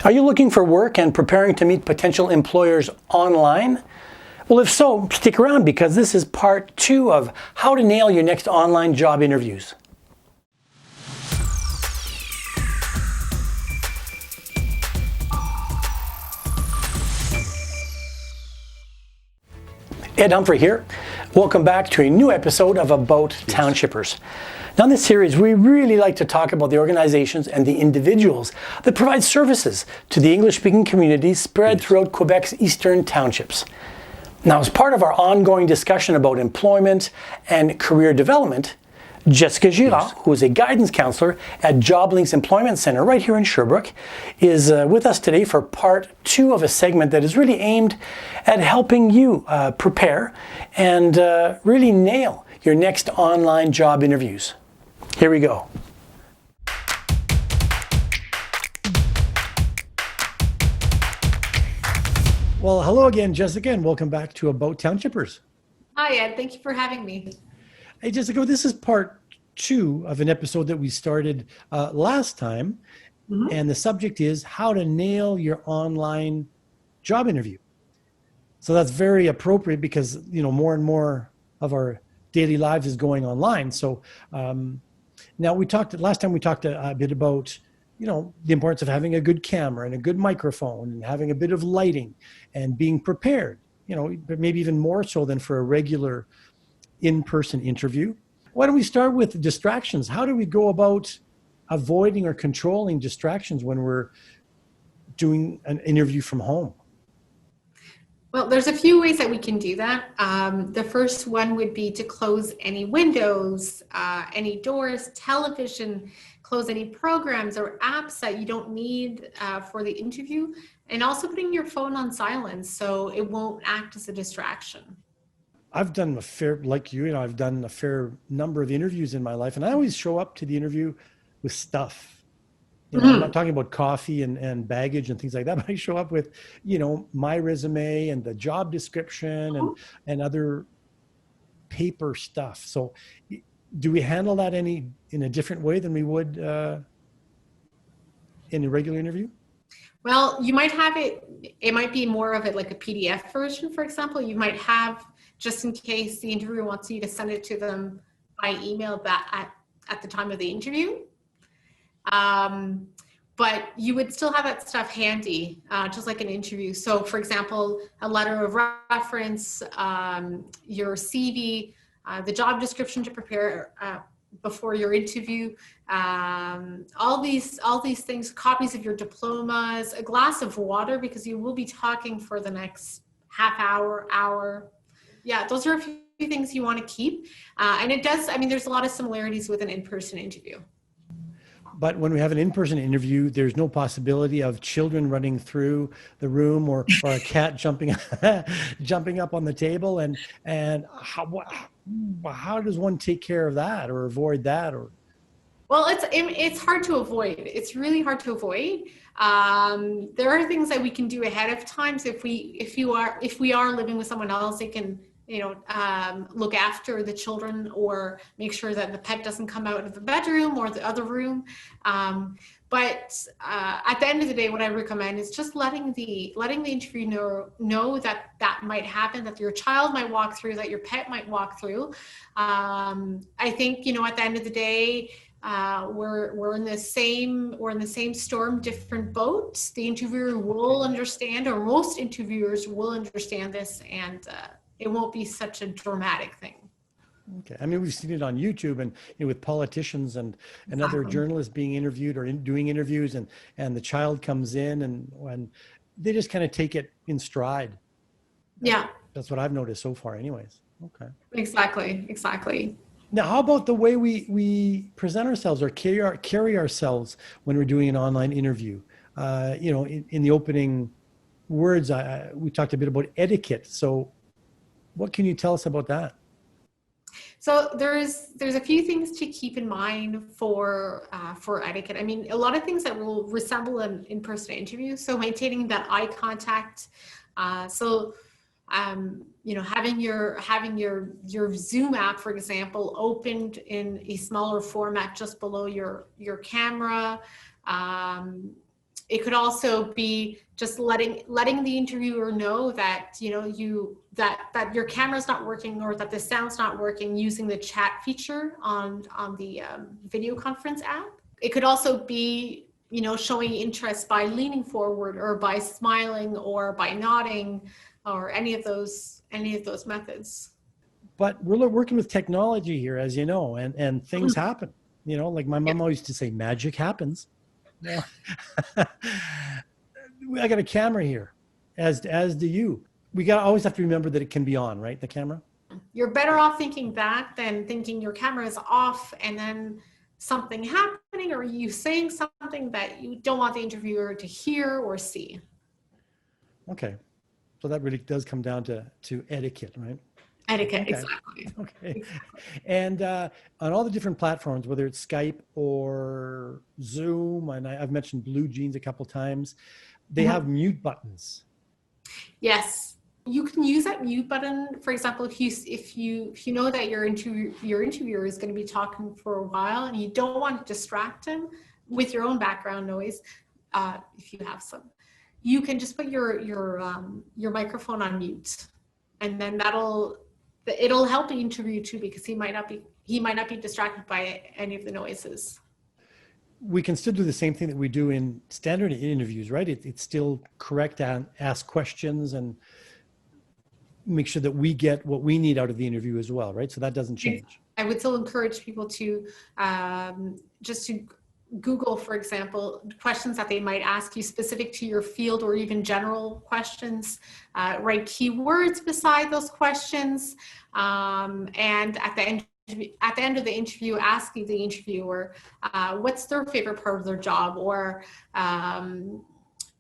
Are you looking for work and preparing to meet potential employers online? Well, if so, stick around because this is part 2 of how to nail your next online job interviews. Ed Humphrey here. Welcome back to a new episode of About Townshippers. Now in this series, we really like to talk about the organizations and the individuals that provide services to the English-speaking communities spread throughout Quebec's eastern townships. Now, as part of our ongoing discussion about employment and career development, Jessica Girard, who is a guidance counselor at Joblinks Employment Centre right here in Sherbrooke, is with us today for part 2 of a segment that is really aimed at helping you prepare and really nail your next online job interviews. Here we go. Well, hello again, Jessica, and welcome back to About Townshippers. Hi, Ed. Thank you for having me. Hey, Jessica, this is part 2 of an episode that we started last time, and the subject is how to nail your online job interview. So that's very appropriate because, you know, more and more of our daily lives is going online. So now last time we talked a bit about, you know, the importance of having a good camera and a good microphone and having a bit of lighting and being prepared, you know, but maybe even more so than for a regular in-person interview. Why don't we start with distractions? How do we go about avoiding or controlling distractions when we're doing an interview from home? Well, there's a few ways that we can do that. The first one would be to close any windows, any doors, television, close any programs or apps that you don't need for the interview, and also putting your phone on silence so it won't act as a distraction. I've done I've done a fair number of interviews in my life, and I always show up to the interview with stuff. You know, I'm not talking about coffee and baggage and things like that, but I show up with, you know, my resume and the job description and other paper stuff. So do we handle that in a different way than we would in a regular interview? Well, you might have it might be more of it like a PDF version, for example. You might have, just in case the interviewer wants you to send it to them by email at the time of the interview. But you would still have that stuff handy, just like an interview. So for example, a letter of reference, your CV, the job description to prepare before your interview, all these things, copies of your diplomas, a glass of water, because you will be talking for the next half hour. Yeah, those are a few things you want to keep. And it does, I mean, there's a lot of similarities with an in-person interview. But when we have an in-person interview, there's no possibility of children running through the room or a cat jumping up on the table. And how does one take care of that or avoid that? Or well, it's hard to avoid. It's really hard to avoid. There are things that we can do ahead of time. So if we are living with someone else, they can, you know, look after the children or make sure that the pet doesn't come out of the bedroom or the other room. But at the end of the day, what I recommend is just letting the interviewer know that might happen, that your child might walk through, that your pet might walk through. I think, you know, at the end of the day, we're in the same storm, different boats. The interviewer will understand, or most interviewers will understand this, and it won't be such a dramatic thing. Okay. I mean, we've seen it on YouTube and, you know, with politicians and other journalists being interviewed or doing interviews, and the child comes in and they just kind of take it in stride. Yeah. That's what I've noticed so far anyways. Okay. Exactly. Now, how about the way we present ourselves or carry ourselves when we're doing an online interview? You know, in the opening words, we talked a bit about etiquette. So what can you tell us about that? So there's a few things to keep in mind for etiquette. I mean, a lot of things that will resemble an in-person interview. So maintaining that eye contact. You know, having your Zoom app, for example, opened in a smaller format just below your camera. It could also be just letting the interviewer know that, you know, that your camera's not working or that the sound's not working using the chat feature on the video conference app. It could also be, you know, showing interest by leaning forward or by smiling or by nodding or any of those methods. But we're working with technology here, as you know, and things happen. You know, like my mom always used to say, magic happens. Yeah. I got a camera here, as do you. We always have to remember that it can be on, right? The camera. You're better off thinking that than thinking your camera is off and then something happening or you saying something that you don't want the interviewer to hear or see. Okay. So that really does come down to etiquette, right? Etiquette, okay. Exactly. Okay. Exactly. And on all the different platforms, whether it's Skype or Zoom, and I've mentioned Blue Jeans a couple times, they have mute buttons. Yes, you can use that mute button. For example, if you know that your interviewer is going to be talking for a while and you don't want to distract him with your own background noise, if you have some, you can just put your microphone on mute, and then it'll help the interview too, because he might not be distracted by any of the noises. We can still do the same thing that we do in standard interviews, right? It's still correct to ask questions and make sure that we get what we need out of the interview as well, right? So that doesn't change. I would still encourage people to just to Google, for example, questions that they might ask you specific to your field or even general questions. Write keywords beside those questions, and at the end of the interview, asking the interviewer what's their favorite part of their job, or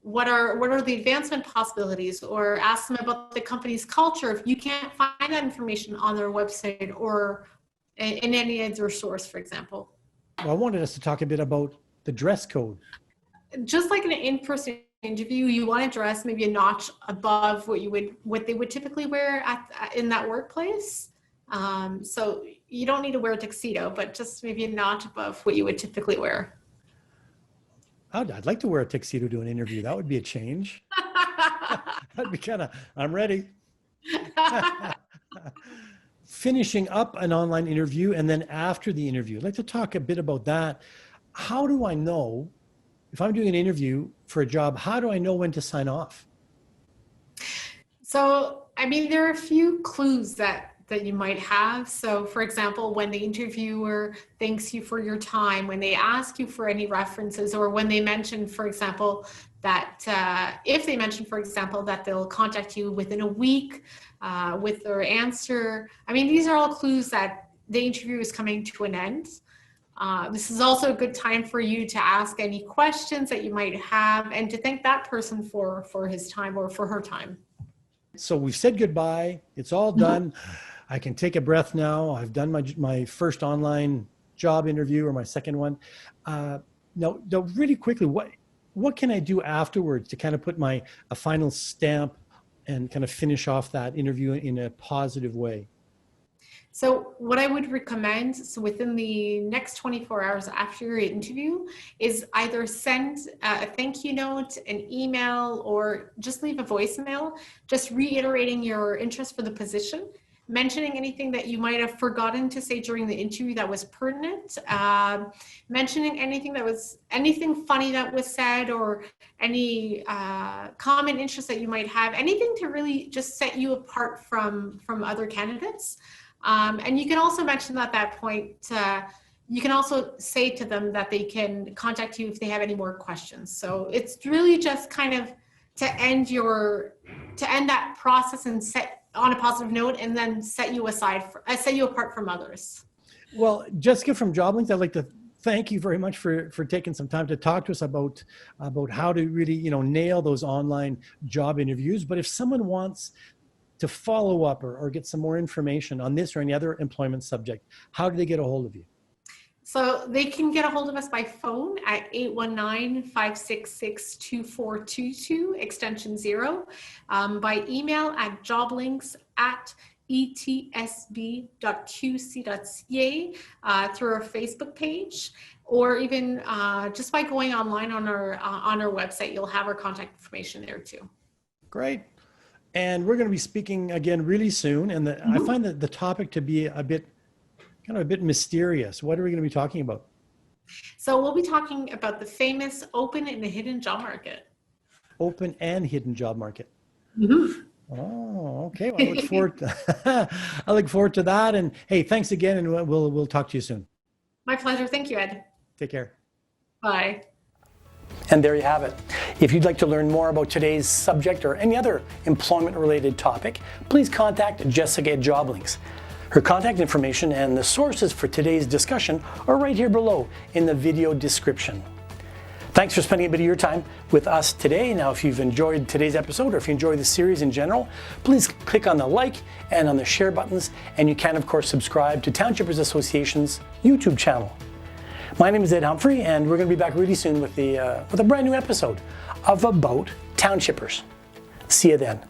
what are the advancement possibilities, or ask them about the company's culture if you can't find that information on their website or in any other source, for example. Well, I wanted us to talk a bit about the dress code. Just like an in-person interview, you want to dress maybe a notch above what they would typically wear in that workplace. So you don't need to wear a tuxedo, but just maybe a notch above what you would typically wear. I'd like to wear a tuxedo to an interview. That would be a change. That'd be I'm ready. Finishing up an online interview and then after the interview, I'd like to talk a bit about that. How do I know, if I'm doing an interview for a job, how do I know when to sign off? So, I mean, there are a few clues that you might have. So, for example, when the interviewer thanks you for your time, when they ask you for any references, or when they mention, for example, that if they mention, for example, that they'll contact you within a week with their answer. I mean, these are all clues that the interview is coming to an end. This is also a good time for you to ask any questions that you might have and to thank that person for his time or for her time. So we've said goodbye. It's all done. I can take a breath now. I've done my first online job interview, or my second one. Now, really quickly, what can I do afterwards to kind of put a final stamp and kind of finish off that interview in a positive way? So what I would recommend, so within the next 24 hours after your interview, is either send a thank you note, an email, or just leave a voicemail, just reiterating your interest for the position, mentioning anything that you might have forgotten to say during the interview that was pertinent, mentioning anything funny that was said, or any common interest that you might have, anything to really just set you apart from other candidates. And you can also mention at that point, you can also say to them that they can contact you if they have any more questions. So it's really just kind of to end that process and set on a positive note, and then set you apart from others. Well, Jessica from Joblinks, I'd like to thank you very much for taking some time to talk to us about how to really, nail those online job interviews. But if someone wants to follow up or get some more information on this or any other employment subject, how do they get a hold of you? So they can get a hold of us by phone at 819-566-2422, extension 0, by email at joblinks@etsb.qc.ca, through our Facebook page. or even just by going online on our website, you'll have our contact information there too. Great. And we're going to be speaking again really soon. And I find that the topic to be a bit mysterious. What are we going to be talking about? So we'll be talking about the famous open and hidden job market. Open and hidden job market. Mm-hmm. Oh, okay. Well, I look forward to that. And hey, thanks again. And we'll talk to you soon. My pleasure. Thank you, Ed. Take care. Bye. And there you have it. If you'd like to learn more about today's subject or any other employment-related topic, please contact Jessica at Joblinks. Her contact information and the sources for today's discussion are right here below in the video description. Thanks for spending a bit of your time with us today. Now, if you've enjoyed today's episode or if you enjoy the series in general, please click on the like and on the share buttons, and you can, of course, subscribe to Townshippers Association's YouTube channel. My name is Ed Humphrey, and we're going to be back really soon with a brand new episode of About Townshippers. See you then.